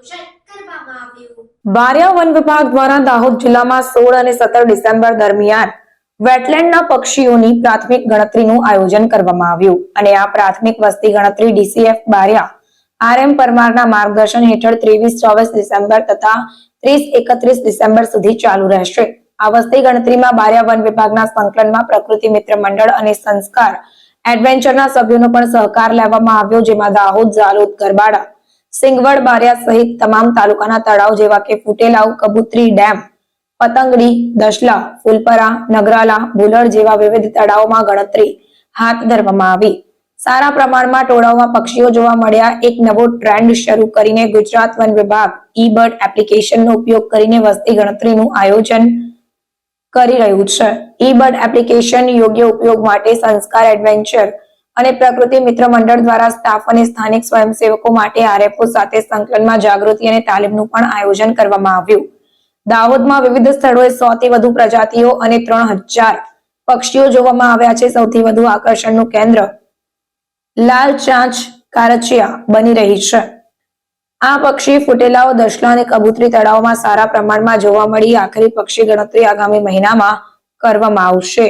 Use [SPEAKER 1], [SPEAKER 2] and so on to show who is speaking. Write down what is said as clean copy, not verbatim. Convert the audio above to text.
[SPEAKER 1] આયોજન કરવામાં આવ્યું।
[SPEAKER 2] બારિયા વન વિભાગ દ્વારા દાહોદ જિલ્લામાં 16 અને 17 ડિસેમ્બર દરમિયાન વેટલેન્ડના પક્ષીઓની પ્રાથમિક ગણતરીનું આયોજન કરવામાં આવ્યું અને આ પ્રાથમિક વસ્તી ગણતરી ડીસીએફ બારિયા RM પરમારના માર્ગદર્શન હેઠળ 23-24 ડિસેમ્બર તથા 30-31 ડિસેમ્બર સુધી ચાલુ રહેશે। આ વસ્તી ગણતરીમાં બારિયા વન વિભાગના સંકલનમાં પ્રકૃતિ મિત્ર મંડળ અને સંસ્કાર એડવેન્ચરના સભ્યોનો પણ સહકાર લેવામાં આવ્યો, જેમાં દાહોદ, ઝાલોદ, ગરબાડા, સિંગવડ, બારિયા સહિત તમામ તાલુકાના તળાવ જેવા કે ફુટેલાવ, કબૂતરી ડેમ, પતંગડી, દશલા, ફૂલપરા, નગરાલા, ભૂલડ જેવા વિવિધ તળાવોમાં ગણતરી હાથ ધરવામાં આવી। સારા પ્રમાણમાં ટોળાઓમાં પક્ષીઓ જોવા મળ્યા। એક નવો ટ્રેન્ડ શરૂ કરીને ગુજરાત વન વિભાગ ઈ-બર્ડ એપ્લિકેશનનો ઉપયોગ કરીને વસ્તી ગણતરીનું આયોજન કરી રહ્યું છે। ઈ-બર્ડ એપ્લિકેશન યોગ્ય ઉપયોગ માટે સંસ્કાર એડવેન્ચર અને પ્રકૃતિ મિત્ર મંડળ દ્વારા સ્ટાફ અને સ્થાનિક સ્વયંસેવકો માટે RFO સાથે સંકલનમાં જાગૃતિ અને તાલીમનું પણ આયોજન કરવામાં આવ્યું। દાહોદમાં વિવિધ સ્થળોએ 100 થી વધુ પ્રજાતિઓ અને 3000 પક્ષીઓ જોવામાં આવ્યા છે। સૌથી વધુ આકર્ષણનું કેન્દ્ર લાલ ચાંચ કારચિયા બની રહી છે। આ પક્ષી ફુટેલાઓ, દશલા અને કબૂતરી તળાવમાં સારા પ્રમાણમાં જોવા મળી। આખરી પક્ષી ગણતરી આગામી મહિનામાં કરવામાં આવશે।